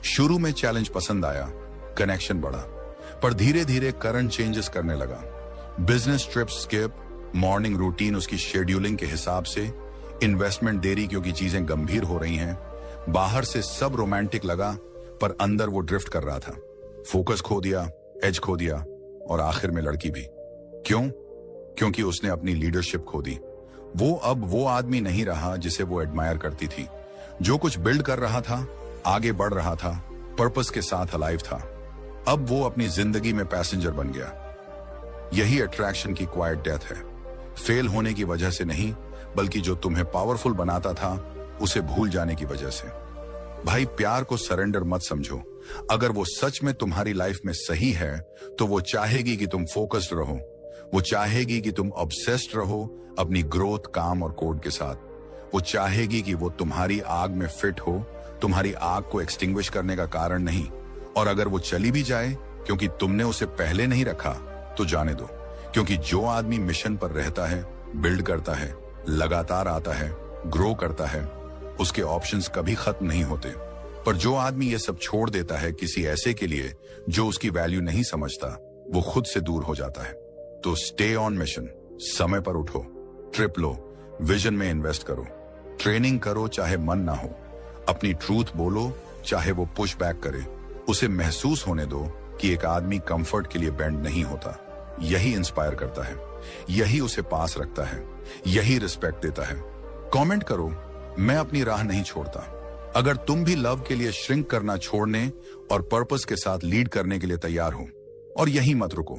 शुरू में चैलेंज पसंद आया, कनेक्शन बढ़ा, पर धीरे धीरे करण चेंजेस करने लगा। Business trip skip, morning routine उसकी शेड्यूलिंग के हिसाब से, इन्वेस्टमेंट देरी क्योंकि चीजें गंभीर हो रही हैं, बाहर से सब रोमांटिक लगा, पर अंदर वो ड्रिफ्ट कर रहा था। फोकस खो दिया, एज खो दिया, और आखिर में लड़की भी। क्यों? क्योंकि उसने अपनी लीडरशिप खो दी। वो अब वो आदमी नहीं रहा जिसे वो एडमायर करती थी, जो कुछ बिल्ड कर रहा था, आगे बढ़ रहा था, पर्पस के साथ अलाइव था। अब वो अपनी जिंदगी में पैसेंजर बन गया। यही अट्रैक्शन की क्वाइट डेथ है। फेल होने की वजह से नहीं, बल्कि जो तुम्हें पावरफुल बनाता था उसे भूल जाने की वजह से। भाई, प्यार को सरेंडर मत समझो। अगर वो सच में तुम्हारी लाइफ में सही है तो वो चाहेगी कि तुम फोकस्ड रहो। वो चाहेगी कि तुम ऑब्सेस्ड रहो अपनी ग्रोथ, काम और कोड के साथ। वो चाहेगी कि वो तुम्हारी आग में फिट हो, तुम्हारी आग को एक्सटिंग्विश करने का कारण नहीं। और अगर वो चली भी जाए क्योंकि तुमने उसे पहले नहीं रखा, तो जाने दो। क्योंकि जो आदमी मिशन पर रहता है, बिल्ड करता है, लगातार आता है, ग्रो करता है, उसके ऑप्शंस कभी खत्म नहीं होते। पर जो आदमी ये सब छोड़ देता है किसी ऐसे के लिए जो उसकी वैल्यू नहीं समझता, वो खुद से दूर हो जाता है। तो स्टे ऑन मिशन, समय पर उठो, ट्रिप लो, विजन में इन्वेस्ट करो, ट्रेनिंग करो चाहे मन ना हो, अपनी ट्रूथ बोलो चाहे वो पुश बैक करे। उसे महसूस होने दो कि एक आदमी कंफर्ट के लिए बेंड नहीं होता। यही इंस्पायर करता है, यही उसे पास रखता है, यही रिस्पेक्ट देता है। कमेंट करो, मैं अपनी राह नहीं छोड़ता। अगर तुम भी लव के लिए श्रिंक करना छोड़ने और पर्पस के साथ लीड करने के लिए तैयार हो, और यही मत रुको,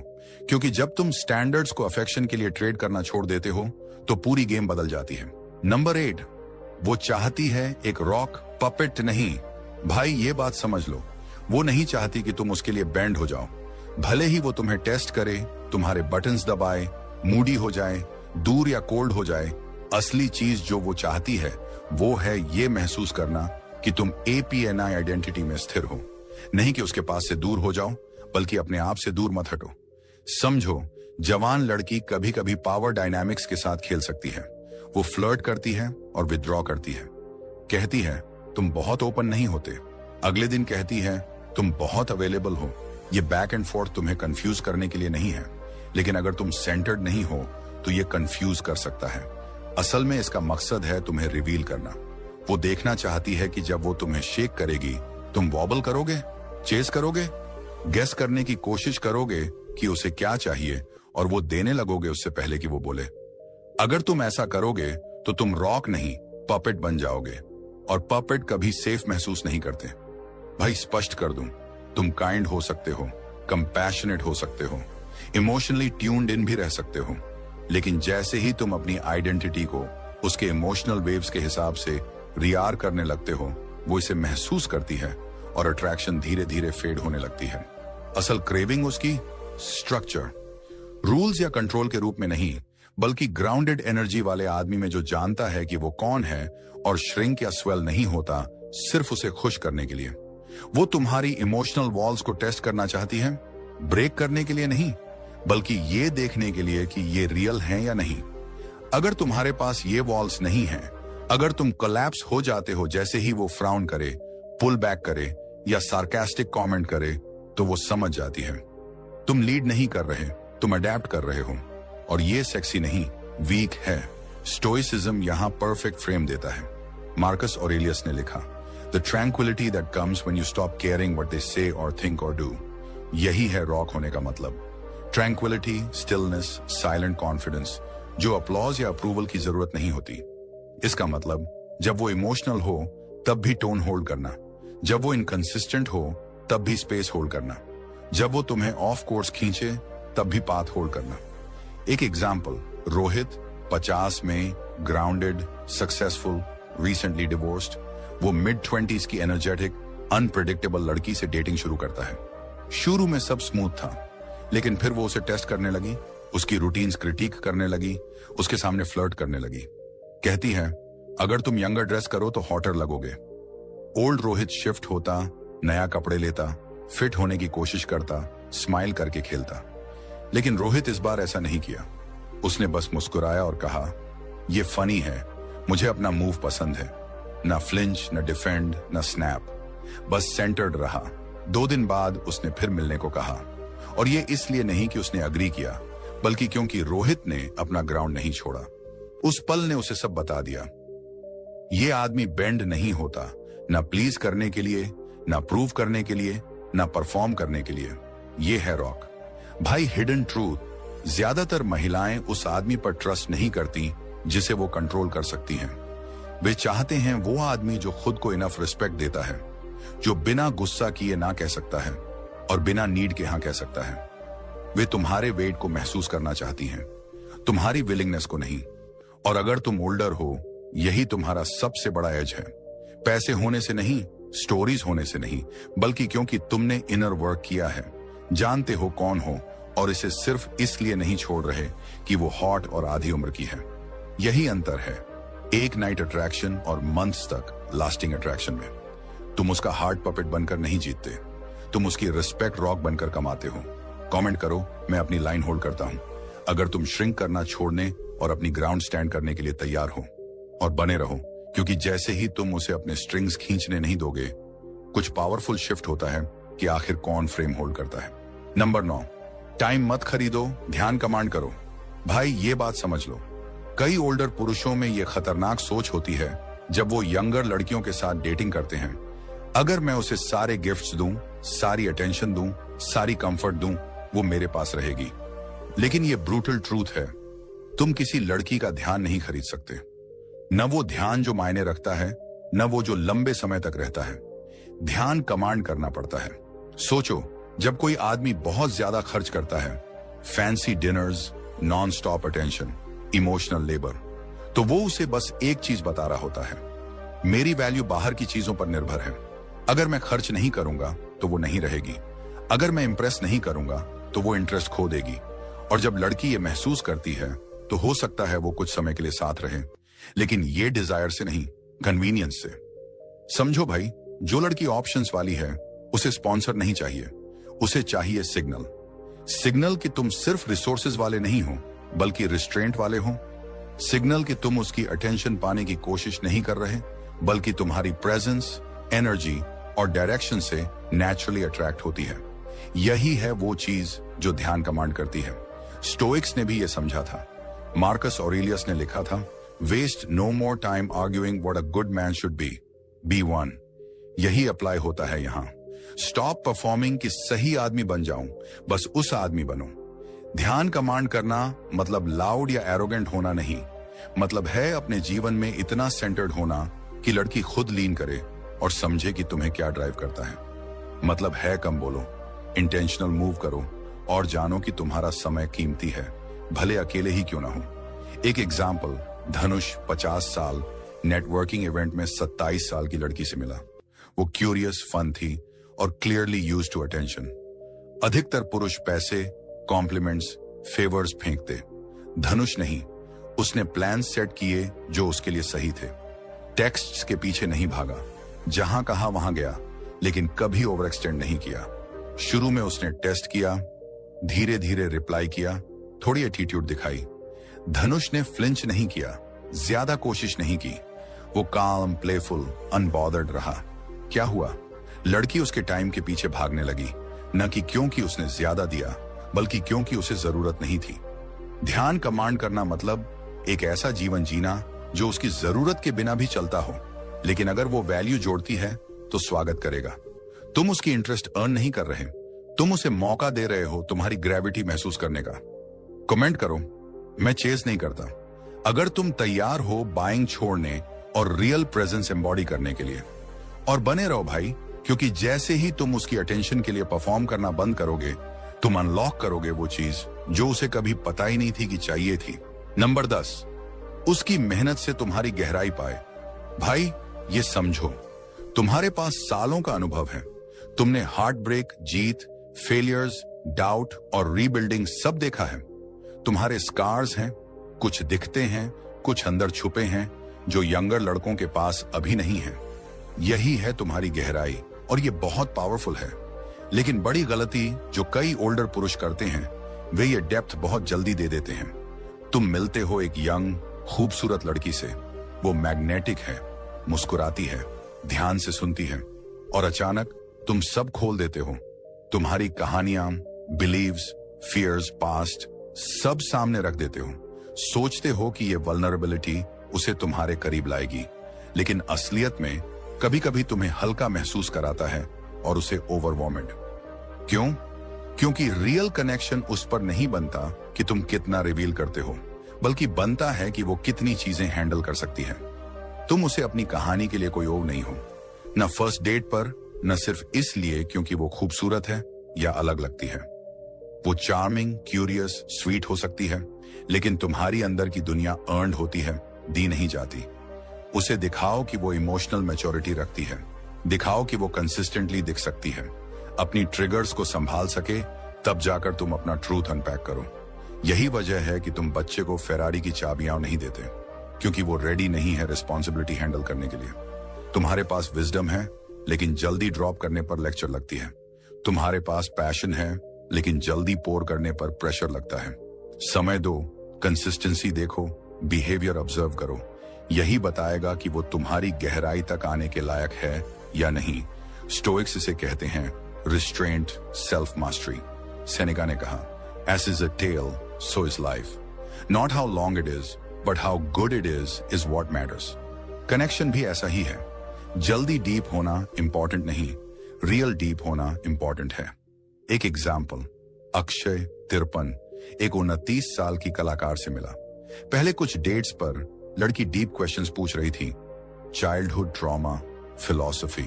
क्योंकि जब तुम स्टैंडर्ड्स को अफेक्शन के लिए ट्रेड करना छोड़ देते हो तो पूरी गेम बदल जाती है। नंबर 8, वो चाहती है एक रॉक पपेट नहीं। भाई, ये बात समझ लो, वो नहीं चाहती कि तुम उसके लिए बैंड हो जाओ। भले ही वो तुम्हें टेस्ट करे, तुम्हारे बटन्स दबाए, मूडी हो जाए, दूर या कोल्ड हो जाए, असली चीज जो वो चाहती है वो है ये महसूस करना कि तुम APNI आइडेंटिटी में स्थिर हो। नहीं कि उसके पास से दूर हो जाओ, बल्कि अपने आप से दूर मत हटो। समझो, जवान लड़की कभी कभी पावर डायनामिक्स के साथ खेल सकती है। वो फ्लर्ट करती है और विथड्रॉ करती है। कहती है तुम बहुत ओपन नहीं होते, अगले दिन कहती है तुम बहुत अवेलेबल हो। ये बैक एंड फोर्थ तुम्हें कंफ्यूज करने के लिए नहीं है, लेकिन अगर तुम सेंटर्ड नहीं हो तो ये कंफ्यूज कर सकता है। असल में इसका मकसद है तुम्हें रिवील करना। वो देखना चाहती है कि जब वो तुम्हें शेक करेगी, तुम वॉबल करोगे, चेस करोगे, गेस करने की कोशिश करोगे कि उसे क्या चाहिए, और वो देने लगोगे उससे पहले कि वो बोले। अगर तुम ऐसा करोगे तो तुम रॉक नहीं, पपेट बन जाओगे, और पपेट कभी सेफ महसूस नहीं करते। भाई, स्पष्ट कर दूं, तुम काइंड हो सकते हो, कंपैशनेट हो सकते हो, इमोशनली ट्यून्ड इन भी रह सकते हो, लेकिन जैसे ही तुम अपनी आइडेंटिटी को उसके इमोशनल वेव्स के हिसाब से रियार करने लगते हो, वो इसे महसूस करती है और अट्रैक्शन धीरे धीरे फेड होने लगती है। असल क्रेविंग उसकी स्ट्रक्चर, रूल्स या कंट्रोल के रूप में नहीं, बल्कि ग्राउंडेड एनर्जी वाले आदमी में जो जानता है कि वो कौन है और श्रिंक या स्वेल नहीं होता सिर्फ उसे खुश करने के लिए। वो तुम्हारी इमोशनल वॉल्स को टेस्ट करना चाहती है, ब्रेक करने के लिए नहीं, बल्कि ये देखने के लिए कि ये रियल हैं या नहीं। अगर तुम्हारे पास ये वॉल्स नहीं हैं, अगर तुम कोलैप्स हो जाते हो जैसे ही वो फ्राउन करे, पुल बैक करे या सार्कास्टिक कमेंट करे, तो वो समझ जाती है तुम लीड नहीं कर रहे, तुम अडेप्ट कर रहे हो। और ये सेक्सी नहीं, वीक है। स्टोइसिज्म यहां परफेक्ट फ्रेम देता है। मार्कस ऑरेलियस ने लिखा, the tranquillity that comes when you stop caring what they से और थिंक और डू। यही है रॉक होने का मतलब। ट्रैंक्विलिटी, स्टिलनेस, साइलेंट कॉन्फिडेंस, जो अप्लॉज या अप्रूवल की जरूरत नहीं होती। इसका मतलब जब वो इमोशनल हो तब भी टोन होल्ड करना, जब वो इनकंसिस्टेंट हो तब भी स्पेस होल्ड करना, जब वो तुम्हें ऑफ कोर्स खींचे तब भी पाथ होल्ड करना। एक एग्जाम्पल, रोहित 50 में, ग्राउंडेड, सक्सेसफुल, रिसेंटली डिवोर्स्ड, वो mid-20s की एनर्जेटिक, अनप्रेडिक्टेबल लड़की से डेटिंग शुरू करता है। शुरू में सब स्मूथ था, लेकिन फिर वो उसे टेस्ट करने लगी, उसकी रूटीन्स क्रिटिक करने लगी, उसके सामने फ्लर्ट करने लगी। कहती है अगर तुम यंगर ड्रेस करो तो हॉटर लगोगे। ओल्ड रोहित शिफ्ट होता, नया कपड़े लेता, फिट होने की कोशिश करता, स्माइल करके खेलता। लेकिन रोहित इस बार ऐसा नहीं किया। उसने बस मुस्कुराया और कहा, ये फनी है, मुझे अपना मूव पसंद है। ना फ्लिंच, ना डिफेंड, ना स्नैप, बस सेंटर्ड रहा। 2 दिन बाद उसने फिर मिलने को कहा, और ये इसलिए नहीं कि उसने अग्री किया, बल्कि क्योंकि रोहित ने अपना ग्राउंड नहीं छोड़ा। उस पल ने उसे सब बता दिया। ये आदमी बेंड नहीं होता ना प्लीज करने के लिए, ना प्रूव करने के लिए, ना परफॉर्म करने के लिए। ये है रॉक। भाई हिडन ट्रूथ, ज्यादातर महिलाएं उस आदमी पर ट्रस्ट नहीं करती जिसे वो कंट्रोल कर सकती हैं। वे चाहते हैं वो आदमी जो खुद को इनफ रिस्पेक्ट देता है, जो बिना गुस्सा किए ना कह सकता है और बिना नीड के हाँ कह सकता है। वे तुम्हारे वेट को महसूस करना चाहती हैं, तुम्हारी विलिंगनेस को नहीं। और अगर तुम ओल्डर हो, यही तुम्हारा सबसे बड़ा एज है। पैसे होने से नहीं, स्टोरीज होने से नहीं, बल्कि क्योंकि तुमने इनर वर्क किया है, जानते हो कौन हो और इसे सिर्फ इसलिए नहीं छोड़ रहे कि वो हॉट और आधी उम्र की है। यही अंतर है एक नाइट अट्रैक्शन और मंथ्स तक लास्टिंग अट्रैक्शन में। तुम उसका हार्ट पपेट बनकर नहीं जीतते, तुम उसकी रिस्पेक्ट रॉक बनकर कमाते हो। कमेंट करो, मैं अपनी लाइन होल्ड करता हूं। अगर तुम श्रिंक करना छोड़ने और अपनी ग्राउंड स्टैंड करने के लिए तैयार हो, और बने रहो, क्योंकि जैसे ही तुम उसे अपने स्ट्रिंग्स खींचने नहीं दोगे, कुछ पावरफुल शिफ्ट होता है कि आखिर कौन फ्रेम होल्ड करता है। नंबर 9, टाइम मत खरीदो, ध्यान कमांड करो। भाई ये बात समझ लो, कई ओल्डर पुरुषों में ये खतरनाक सोच होती है जब वो यंगर लड़कियों के साथ डेटिंग करते हैं। अगर मैं उसे सारे गिफ्ट्स दूं, सारी अटेंशन दूं, सारी कंफर्ट दूं, वो मेरे पास रहेगी। लेकिन ये ब्रूटल ट्रूथ है, तुम किसी लड़की का ध्यान नहीं खरीद सकते। न वो ध्यान जो मायने रखता है, न वो जो लंबे समय तक रहता है। ध्यान कमांड करना पड़ता है। सोचो, जब कोई आदमी बहुत ज्यादा खर्च करता है, fancy dinners, non stop attention, emotional labour, तो वो उसे बस एक चीज बता रहा होता है, मेरी वैल्यू बाहर की चीजों पर निर्भर है। अगर मैं खर्च नहीं करूंगा तो वो नहीं रहेगी, अगर मैं इंप्रेस नहीं करूंगा तो वो इंटरेस्ट खो देगी। और जब लड़की ये महसूस करती है तो हो सकता है वो कुछ समय के लिए साथ रहे, लेकिन ये डिजायर से नहीं, कन्वीनियंस से। समझो भाई, जो लड़की ऑप्शंस वाली है उसे स्पॉन्सर नहीं चाहिए, उसे चाहिए सिग्नल। सिग्नल कि तुम सिर्फ रिसोर्सेज वाले नहीं हो, बल्कि रिस्ट्रेंट वाले हो। सिग्नल कि तुम उसकी अटेंशन पाने की कोशिश नहीं कर रहे, बल्कि तुम्हारी प्रेजेंस, एनर्जी और डायरेक्शन से नेचुरली अट्रैक्ट होती है। यही है वो चीज जो ध्यान कमांड करती है। स्टोइक्स ने भी ये समझा था। मार्कस ऑरेलियस ने लिखा था, waste no more time arguing what a good man should be one. यही अप्लाई होता है यहाँ। स्टॉप परफॉर्मिंग कि सही आदमी बन जाऊं, बस उस आदमी बनो। ध्यान कमांड करना मतलब लाउड या एरोगेंट होना नहीं, मतलब है अपने जीवन में इतना सेंटर्ड होना कि लड़की खुद लीन करे और समझे कि तुम्हें क्या ड्राइव करता है। मतलब है कम बोलो, इंटेंशनल मूव करो और जानो कि तुम्हारा समय कीमती है, भले अकेले ही क्यों ना हो। एक एग्जाम्पल, धनुष 50 साल नेटवर्किंग इवेंट में 27 साल की लड़की से मिला। वो क्यूरियस, फन थी और क्लियरली यूज्ड टू अटेंशन। अधिकतर पुरुष पैसे, कॉम्प्लीमेंट्स, फेवर्स फेंकते, धनुष नहीं। उसने प्लान सेट किए जो उसके लिए सही थे। टेक्स्ट्स के पीछे नहीं भागा, जहां कहा वहां गया, लेकिन कभी ओवर एक्सटेंड नहीं किया। शुरू में उसने टेस्ट किया, धीरे धीरे रिप्लाई किया, थोड़ी एटीट्यूड दिखाई। धनुष ने फ्लिंच नहीं किया, ज्यादा कोशिश नहीं की। वो काम, प्लेफुल, अनबॉदर्ड रहा। क्या हुआ? लड़की उसके टाइम के पीछे भागने लगी, न कि क्योंकि उसने ज्यादा दिया, बल्कि क्योंकि उसे जरूरत नहीं थी। ध्यान कमांड करना मतलब एक ऐसा जीवन जीना जो उसकी जरूरत के बिना भी चलता हो, लेकिन अगर वो वैल्यू जोड़ती है तो स्वागत करेगा। तुम उसकी इंटरेस्ट अर्न नहीं कर रहे, तुम उसे मौका दे रहे हो तुम्हारी ग्रेविटी महसूस करने का। कमेंट करो, मैं चेज नहीं करता। अगर तुम तैयार हो बाइंग छोड़ने और रियल प्रेजेंस एम्बॉडी करने के लिए, और बने रहो भाई, क्योंकि जैसे ही तुम उसकी अटेंशन के लिए परफॉर्म करना बंद करोगे, तुम अनलॉक करोगे वो चीज जो उसे कभी पता ही नहीं थी कि चाहिए थी। नंबर 10, उसकी मेहनत से तुम्हारी गहराई पाए। भाई ये समझो, तुम्हारे पास सालों का अनुभव है। तुमने हार्ट ब्रेक, जीत, फेलियर्स, डाउट और रीबिल्डिंग सब देखा है। तुम्हारे स्कार्स हैं, कुछ दिखते हैं, कुछ अंदर छुपे हैं जो यंगर लड़कों के पास अभी नहीं है। यही है तुम्हारी गहराई और ये बहुत पावरफुल है। लेकिन बड़ी गलती जो कई ओल्डर पुरुष करते हैं, वे ये डेप्थ बहुत जल्दी दे देते हैं। तुम मिलते हो एक यंग, खूबसूरत लड़की से, वो मैग्नेटिक है, मुस्कुराती है, ध्यान से सुनती है, और अचानक तुम सब खोल देते हो। तुम्हारी कहानियां, बिलीव्स, फियर्स, पास्ट सब सामने रख देते हो। सोचते हो कि ये वल्नरेबिलिटी उसे तुम्हारे करीब लाएगी, लेकिन असलियत में कभी कभी तुम्हें हल्का महसूस कराता है और उसे ओवरवॉर्मेड। क्यों? क्योंकि रियल कनेक्शन उस पर नहीं बनता कि तुम कितना रिवील करते हो, बल्कि बनता है कि वो कितनी चीजें हैंडल कर सकती है। तुम उसे अपनी कहानी के लिए कोई और नहीं हो, न फर्स्ट डेट पर, न सिर्फ इसलिए क्योंकि वो खूबसूरत है या अलग लगती है। वो चार्मिंग, क्यूरियस, स्वीट हो सकती है, लेकिन तुम्हारी अंदर की दुनिया अर्न्ड होती है, दी नहीं जाती। उसे दिखाओ कि वो इमोशनल मैच्योरिटी रखती है, दिखाओ कि वो कंसिस्टेंटली दिख सकती है, अपनी ट्रिगर्स को संभाल सके, तब जाकर तुम अपना ट्रूथ अनपैक करो। यही वजह है कि तुम बच्चे को फेरारी की चाबियां नहीं देते, क्योंकि वो रेडी नहीं है रिस्पॉन्सिबिलिटी हैंडल करने के लिए। तुम्हारे पास विजडम है, लेकिन जल्दी ड्रॉप करने पर लेक्चर लगती है। तुम्हारे पास पैशन है, लेकिन जल्दी पोर करने पर प्रेशर लगता है। समय दो, कंसिस्टेंसी देखो, बिहेवियर ऑब्जर्व करो। यही बताएगा कि वो तुम्हारी गहराई तक आने के लायक है या नहीं। स्टोइक्स इसे कहते हैं रिस्ट्रेंट सेल्फ मास्टरी। सेनेका ने कहा, as is a tale so is life. Not how long it is, but how good it is what matters. Connection भी ऐसा ही है। जल्दी डीप होना इंपॉर्टेंट नहीं, रियल डीप होना इंपॉर्टेंट है। एक एग्जाम्पल, अक्षय 53 एक 29 साल की कलाकार से मिला। पहले कुछ डेट्स पर लड़की डीप क्वेश्चंस पूछ रही थी, childhood trauma, philosophy.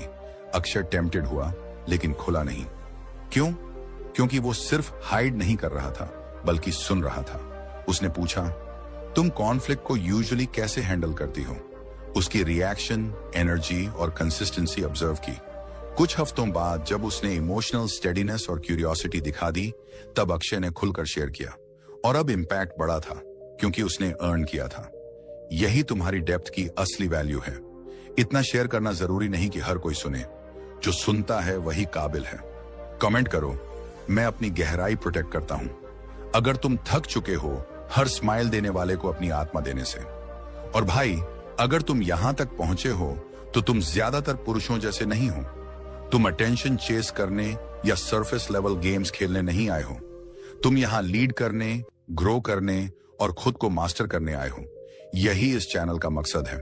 Akshay tempted हुआ, लेकिन खुला नहीं। क्यों? क्योंकि वो सिर्फ हाइड नहीं कर रहा था, बल्कि सुन रहा था। उसने पूछा, तुम कॉन्फ्लिक्ट को यूजुअली कैसे हैंडल करती हो? उसकी रिएक्शन, एनर्जी और कंसिस्टेंसी ऑब्जर्व की। कुछ हफ्तों बाद जब उसने इमोशनल स्टेडीनेस और क्यूरियोसिटी दिखा दी, तब अक्षय ने खुलकर शेयर किया। और अब इम्पैक्ट बड़ा था, क्योंकि उसने अर्न किया था। यही तुम्हारी डेप्थ की असली वैल्यू है। इतना शेयर करना जरूरी नहीं कि हर कोई सुने, जो सुनता है वही काबिल है। कमेंट करो, मैं अपनी गहराई प्रोटेक्ट करता हूं। अगर तुम थक चुके हो हर स्माइल देने वाले को अपनी आत्मा देने से, और भाई अगर तुम यहां तक पहुंचे हो तो तुम ज्यादातर पुरुषों जैसे नहीं हो। तुम अटेंशन चेस करने या सरफेस लेवल गेम्स खेलने नहीं आए हो। तुम यहां लीड करने, ग्रो करने और खुद को मास्टर करने आए हो। यही इस चैनल का मकसद है।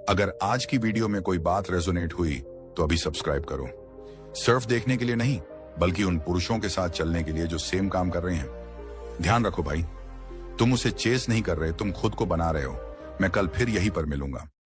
अगर आज की वीडियो में कोई बात रेजोनेट हुई तो अभी सब्सक्राइब करो। सिर्फ देखने के लिए नहीं, बल्कि उन पुरुषों के साथ चलने के लिए जो सेम काम कर रहे हैं। ध्यान रखो भाई, तुम उसे चेस नहीं कर रहे, तुम खुद को बना रहे हो। मैं कल फिर यहीं पर मिलूंगा।